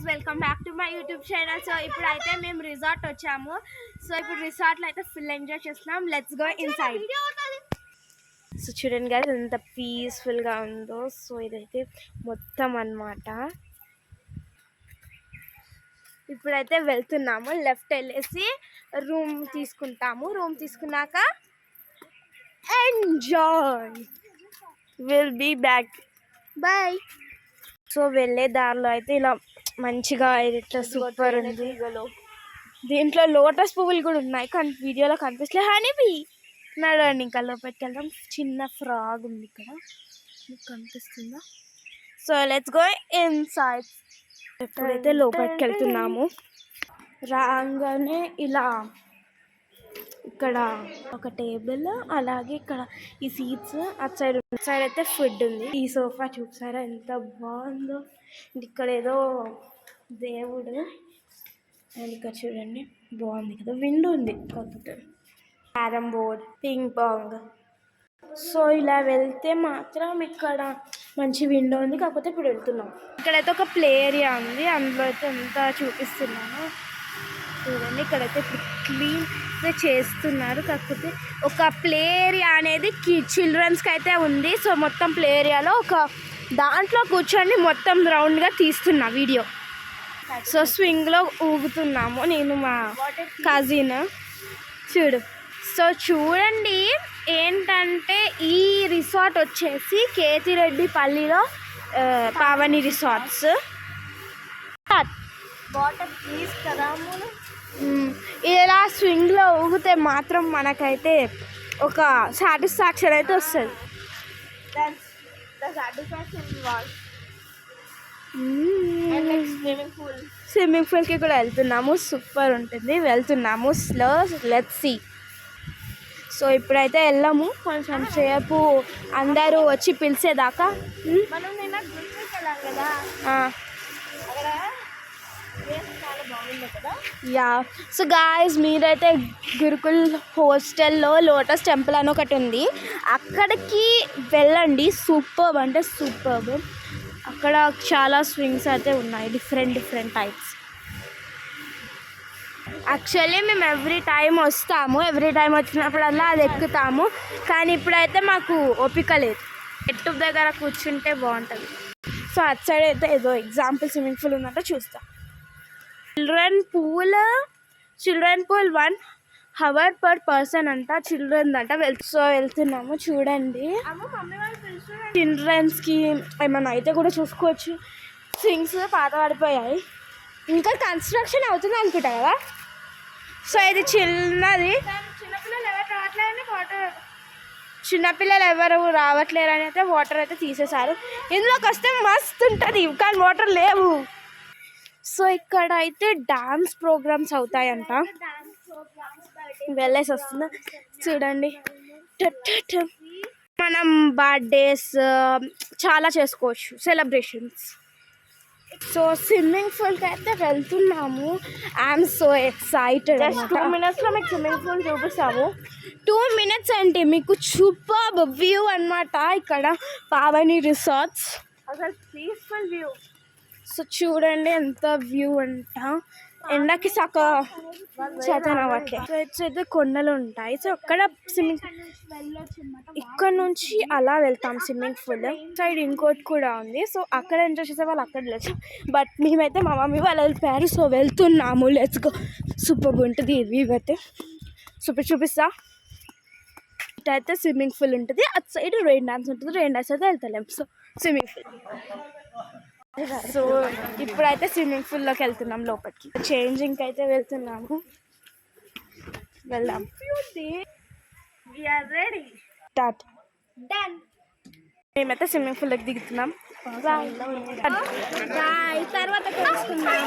guys, welcome back to my YouTube channel. So ipudaithe mem resort vachamu. So ipudu resort lo aithe full enjoy chestunam. Let's go inside. So chudandi guys, enta peaceful ga undo. So idaithe mottam annamata. ఇప్పుడైతే వెళ్తున్నాము. Left వెళ్ళేసి room తీసుకుంటాము. Room తీసుకున్నాక enjoy. Will be back. Bye. So వెళ్ళే దారిలో అయితే ఇలా మంచిగా ఇట్లా సూపర్ ఉంది. దీంట్లో లోటస్ పువ్వులు కూడా ఉన్నాయి కానీ వీడియోలో కనిపిస్తలే. హనీబీ నడవండి ఇంకా లోపలికి వెళ్దాం. చిన్న ఫ్రాగ్ ఉంది ఇక్కడ, మీకు కనిపిస్తుందా? So let's go inside. ఎప్పుడైతే లోపలికి వెళ్తున్నాము రాగానే ఇలా ఇక్కడ ఒక టేబుల్, అలాగే ఇక్కడ ఈ సీట్స్, అటు సైడ్ అయితే ఫుడ్ ఉంది. ఈ సోఫా చూసారా ఎంత బాగుందో. ఇక్కడ ఏదో దేవుడు, అండ్ ఇక్కడ చూడండి బాగుంది కదా. విండో ఉంది కాకపోతే. Carrom board, ping pong. So ఇలా వెళ్తే మాత్రం ఇక్కడ మంచి విండో ఉంది. కాకపోతే ఇప్పుడు వెళ్తున్నాం. ఇక్కడైతే ఒక ప్లే ఏరియా ఉంది, అందులో అయితే ఎంత చూపిస్తున్నాను చూడండి. ఇక్కడైతే ఇప్పుడు క్లీన్ చేస్తున్నారు. కాకపోతే ఒక ప్లే ఏరియా అనేది చిల్డ్రన్స్కి అయితే ఉంది. సో మొత్తం ప్లే ఏరియాలో ఒక దాంట్లో కూర్చొని మొత్తం రౌండ్గా తీస్తున్నా వీడియో. సో స్వింగ్లో ఊగుతున్నాము నేను మా కజిన్. చూడు. సో చూడండి ఏంటంటే ఈ రిసార్ట్ వచ్చేసి కేతిరెడ్డిపల్లిలో పావని రిసార్ట్స్. వాటర్ ప్లీజ్ కదా. ఇలా స్వింగ్లో ఊగితే మాత్రం మనకైతే ఒక సాటిస్ఫాక్షన్ అయితే వస్తుంది. స్విమ్మింగ్ పూల్కి కూడా వెళ్తున్నాము. సూపర్ ఉంటుంది. వెళ్తున్నాము స్లో. Let's see. సో ఇప్పుడైతే వెళ్ళాము. కొంచెం సేపు అందరూ వచ్చి పిలిచేదాకా. యా. సో గాయస్, మీరైతే గురుకుల్ హాస్టల్లో లోటస్ టెంపుల్ అని ఒకటి ఉంది, అక్కడికి వెళ్ళండి. సూపర్బ్ అంటే సూపర్బ్. అక్కడ చాలా స్వింగ్స్ అయితే ఉన్నాయి, డిఫరెంట్ టైప్స్. యాక్చువల్లీ మేము ఎవ్రీ టైం వచ్చినప్పుడల్లా అది ఎక్కుతాము, కానీ ఇప్పుడైతే మాకు ఓపిక లేదు. ఎట్టు దగ్గర కూర్చుంటే బాగుంటుంది. సో అటు సైడ్ అయితే ఏదో ఎగ్జాంపుల్ స్విమ్మింగ్ పూల్ ఉందంటే చూస్తాం. Children pool 1 hour per person అంట, చిల్డ్రన్ అంట. వెళ్తున్నాము. చూడండి చిల్డ్రన్స్కి ఏమన్నా అయితే కూడా చూసుకోవచ్చు. స్వింగ్స్ పాత పడిపోయాయి, ఇంకా కన్స్ట్రక్షన్ అవుతుంది అనుకుంటా కదా. సో ఇది చిన్నది. చిన్నపిల్లలు ఎవరు రావట్లేరు అని అయితే వాటర్ అయితే తీసేశారు. ఇందులోకి వస్తే మస్తు ఉంటుంది కానీ వాటర్ లేవు. సో ఇక్కడ అయితే డాన్స్ ప్రోగ్రామ్స్ అవుతాయంట. వెళ్ళేసి వస్తున్నా. చూడండి మనం బర్త్డేస్ చాలా చేసుకోవచ్చు, సెలబ్రేషన్స్. సో స్విమ్మింగ్ పూల్కి అయితే వెళ్తున్నాము. I'm so excited. 2 minutesలో మీకు స్విమ్మింగ్ పూల్ చూపిస్తాము. 2 minutes అంటే మీకు సూపర్ వ్యూ అన్నమాట ఇక్కడ పావని రిసార్ట్స్. అసలు పీస్ఫుల్ వ్యూ. సో చూడండి ఎంత వ్యూ అంట. ఎండకి చేతనవట్లే. సో అయితే కొండలు ఉంటాయి. సో అక్కడ ఇక్కడ నుంచి అలా వెళ్తాం స్విమ్మింగ్ పూల్. సైడ్ ఇంకోటి కూడా ఉంది. సో అక్కడ ఎంజాయ్ చేసే వాళ్ళు అక్కడ వెళ్ళచ్చు. బట్ మేమైతే మా మమ్మీ వాళ్ళు వెళ్ళిపోయారు. సో వెళ్తున్నాము. Let's go. సూపర్ ఉంటుంది ఈ వ్యూ అయితే. సూపర్ చూపిస్తా. ఇటైతే స్విమ్మింగ్ పూల్ ఉంటుంది, అటు సైడ్ రెయిన్ డాన్స్ ఉంటుంది. రెయిన్ డాన్స్ అయితే వెళ్తలేం. So swimming pool. సో ఇప్పుడైతే స్విమ్మింగ్ పూల్లోకి వెళ్తున్నాం లోపలికి. చేంజింగ్కి అయితే వెళ్తున్నాము. వెళ్దాం. మేమైతే స్విమ్మింగ్ పూల్లోకి దిగుతున్నాం. తర్వాత కలుసుకుందాం.